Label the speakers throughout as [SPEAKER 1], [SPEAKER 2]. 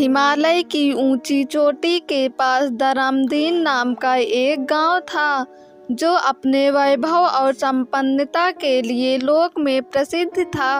[SPEAKER 1] हिमालय की ऊंची चोटी के पास दरामदीन नाम का एक गांव था, जो अपने वैभव और संपन्नता के लिए लोक में प्रसिद्ध था।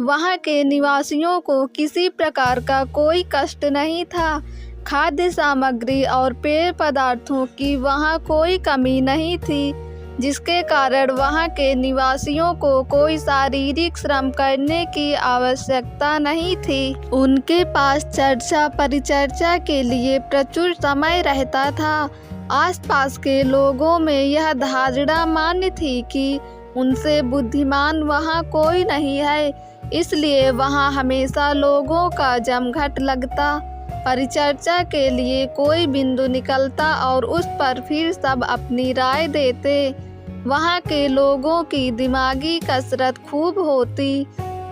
[SPEAKER 1] वहां के निवासियों को किसी प्रकार का कोई कष्ट नहीं था। खाद्य सामग्री और पेय पदार्थों की वहां कोई कमी नहीं थी, जिसके कारण वहां के निवासियों को कोई शारीरिक श्रम करने की आवश्यकता नहीं थी। उनके पास चर्चा परिचर्चा के लिए प्रचुर समय रहता था। आसपास के लोगों में यह धारणा मान्य थी कि उनसे बुद्धिमान वहां कोई नहीं है, इसलिए वहां हमेशा लोगों का जमघट लगता। परिचर्चा के लिए कोई बिंदु निकलता और उस पर फिर सब अपनी राय देते। वहाँ के लोगों की दिमागी कसरत खूब होती।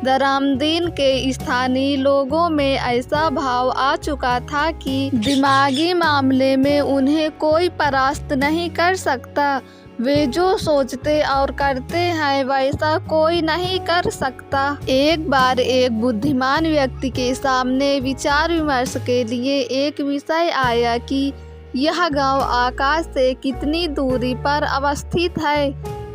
[SPEAKER 1] दरामदीन के स्थानीय लोगों में ऐसा भाव आ चुका था कि दिमागी मामले में उन्हें कोई परास्त नहीं कर सकता। वे जो सोचते और करते हैं वैसा कोई नहीं कर सकता। एक बार एक बुद्धिमान व्यक्ति के सामने विचार विमर्श के लिए एक विषय आया कि यह गांव आकाश से कितनी दूरी पर अवस्थित है।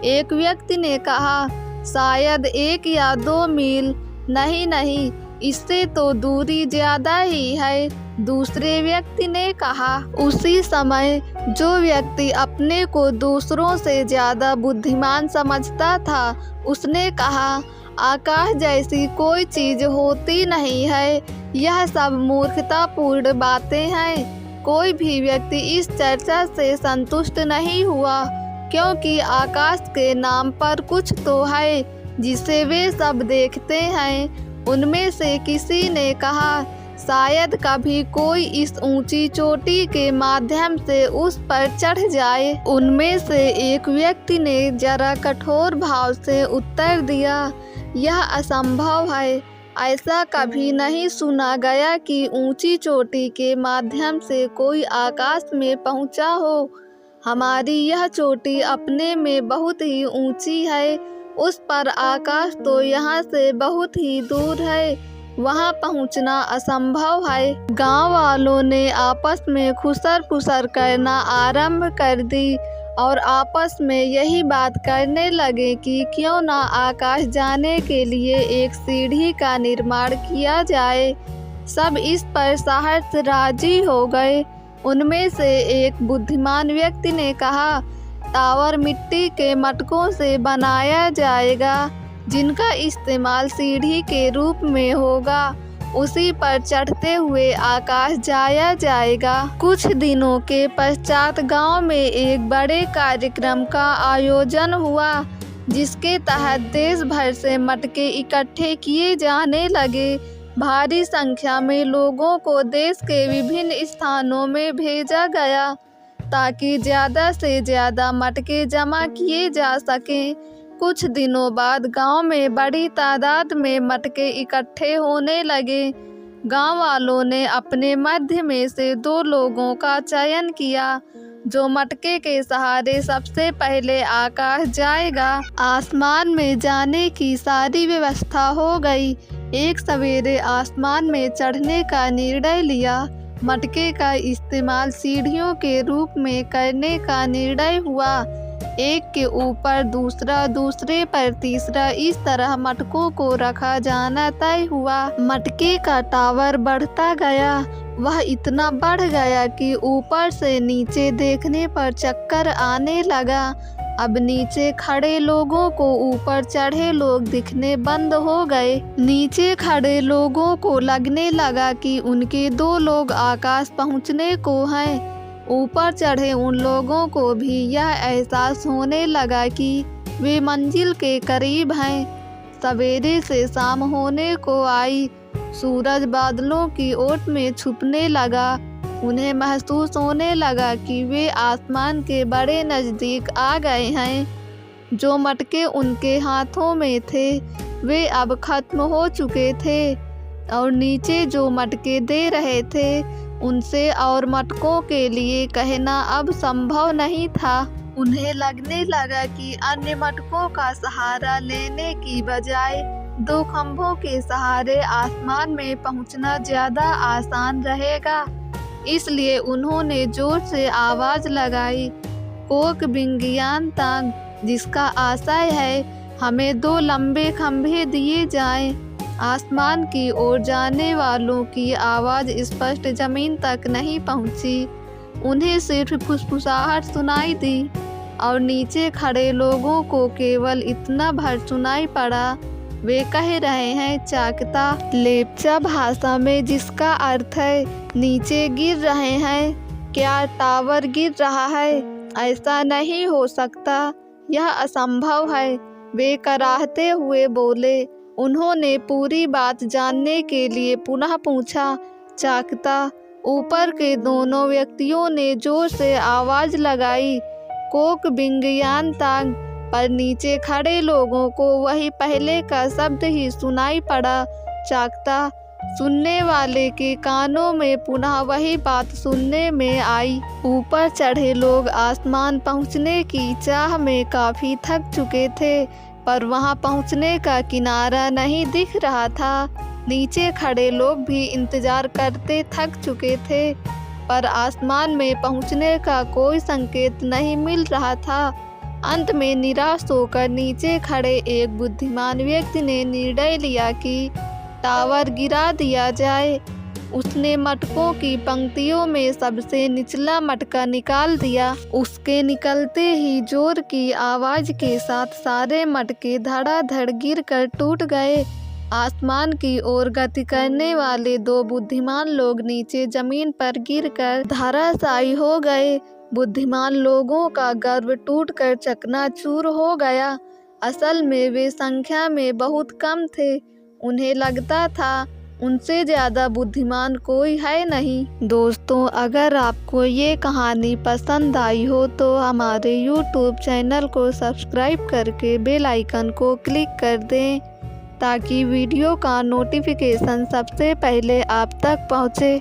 [SPEAKER 1] एक व्यक्ति ने कहा, शायद 1 या 2 मील। नहीं, इससे तो दूरी ज्यादा ही है, दूसरे व्यक्ति ने कहा। उसी समय जो व्यक्ति अपने को दूसरों से ज्यादा बुद्धिमान समझता था, उसने कहा, आकाश जैसी कोई चीज होती नहीं है, यह सब मूर्खतापूर्ण बातें हैं। कोई भी व्यक्ति इस चर्चा से संतुष्ट नहीं हुआ, क्योंकि आकाश के नाम पर कुछ तो है जिसे वे सब देखते हैं। उनमें से किसी ने कहा, शायद कभी कोई इस ऊंची चोटी के माध्यम से उस पर चढ़ जाए। उनमें से एक व्यक्ति ने जरा कठोर भाव से उत्तर दिया, यह असंभव है। ऐसा कभी नहीं सुना गया कि ऊंची चोटी के माध्यम से कोई आकाश में पहुंचा हो। हमारी यह चोटी अपने में बहुत ही ऊंची है, उस पर आकाश तो यहाँ से बहुत ही दूर है, वहाँ पहुँचना असंभव है। गांव वालों ने आपस में खुसर फुसर करना आरंभ कर दी और आपस में यही बात करने लगे कि क्यों ना आकाश जाने के लिए एक सीढ़ी का निर्माण किया जाए। सब इस पर सहर्ष राजी हो गए। उनमें से एक बुद्धिमान व्यक्ति ने कहा, टावर मिट्टी के मटकों से बनाया जाएगा, जिनका इस्तेमाल सीढ़ी के रूप में होगा। उसी पर चढ़ते हुए आकाश जाया जाएगा। कुछ दिनों के पश्चात गांव में एक बड़े कार्यक्रम का आयोजन हुआ, जिसके तहत देश भर से मटके इकट्ठे किए जाने लगे। भारी संख्या में लोगों को देश के विभिन्न स्थानों में भेजा गया, ताकि ज़्यादा से ज़्यादा मटके जमा किए जा सकें। कुछ दिनों बाद गांव में बड़ी तादाद में मटके इकट्ठे होने लगे। गांव वालों ने अपने मध्य में से 2 लोगों का चयन किया, जो मटके के सहारे सबसे पहले आकाश जाएगा। आसमान में जाने की सारी व्यवस्था हो गई। एक सवेरे आसमान में चढ़ने का निर्णय लिया। मटके का इस्तेमाल सीढ़ियों के रूप में करने का निर्णय हुआ। एक के ऊपर दूसरा, दूसरे पर तीसरा, इस तरह मटकों को रखा जाना तय हुआ। मटके का टावर बढ़ता गया। वह इतना बढ़ गया कि ऊपर से नीचे देखने पर चक्कर आने लगा। अब नीचे खड़े लोगों को ऊपर चढ़े लोग दिखने बंद हो गए। नीचे खड़े लोगों को लगने लगा कि उनके 2 लोग आकाश पहुंचने को हैं। ऊपर चढ़े उन लोगों को भी यह एहसास होने लगा कि वे मंजिल के करीब हैं। सवेरे से शाम होने को आई। सूरज बादलों की ओट में छुपने लगा। उन्हें महसूस होने लगा कि वे आसमान के बड़े नज़दीक आ गए हैं। जो मटके उनके हाथों में थे, वे अब खत्म हो चुके थे, और नीचे जो मटके दे रहे थे, उनसे और मटकों के लिए कहना अब संभव नहीं था। उन्हें लगने लगा कि अन्य मटकों का सहारा लेने की बजाय 2 खंभों के सहारे आसमान में पहुंचना ज़्यादा आसान रहेगा, इसलिए उन्होंने जोर से आवाज़ लगाई, कोक बिंगियान तांग, जिसका आशय है हमें 2 लंबे खंभे दिए जाएं। आसमान की ओर जाने वालों की आवाज़ स्पष्ट जमीन तक नहीं पहुंची। उन्हें सिर्फ फुसफुसाहट सुनाई दी और नीचे खड़े लोगों को केवल इतना भर सुनाई पड़ा। वे कह रहे हैं चाकता लेप्चा भाषा में, जिसका अर्थ है नीचे गिर रहे हैं। क्या टावर गिर रहा है? ऐसा नहीं हो सकता, यह असंभव है, वे कराहते हुए बोले। उन्होंने पूरी बात जानने के लिए पुनः पूछा, चाकता। ऊपर के दोनों व्यक्तियों ने जोर से आवाज़ लगाई, कोक बिंगियान तांग, पर नीचे खड़े लोगों को वही पहले का शब्द ही सुनाई पड़ा, चाकता। सुनने वाले के कानों में पुनः वही बात सुनने में आई। ऊपर चढ़े लोग आसमान पहुंचने की चाह में काफ़ी थक चुके थे, पर वहां पहुंचने का किनारा नहीं दिख रहा था। नीचे खड़े लोग भी इंतजार करते थक चुके थे, पर आसमान में पहुंचने का कोई संकेत नहीं मिल रहा था। अंत में निराश होकर नीचे खड़े एक बुद्धिमान व्यक्ति ने निर्णय लिया कि टावर गिरा दिया जाए। उसने मटकों की पंक्तियों में सबसे निचला मटका निकाल दिया। उसके निकलते ही जोर की आवाज़ के साथ सारे मटके धड़ाधड़ गिरकर टूट गए। आसमान की ओर गति करने वाले 2 बुद्धिमान लोग नीचे जमीन पर गिरकर धराशायी हो गए। बुद्धिमान लोगों का गर्व टूटकर चकनाचूर हो गया। असल में वे संख्या में बहुत कम थे। उन्हें लगता था उनसे ज़्यादा बुद्धिमान कोई है नहीं। दोस्तों, अगर आपको ये कहानी पसंद आई हो तो हमारे YouTube चैनल को सब्सक्राइब करके बेल आइकन को क्लिक कर दें, ताकि वीडियो का नोटिफिकेशन सबसे पहले आप तक पहुँचे।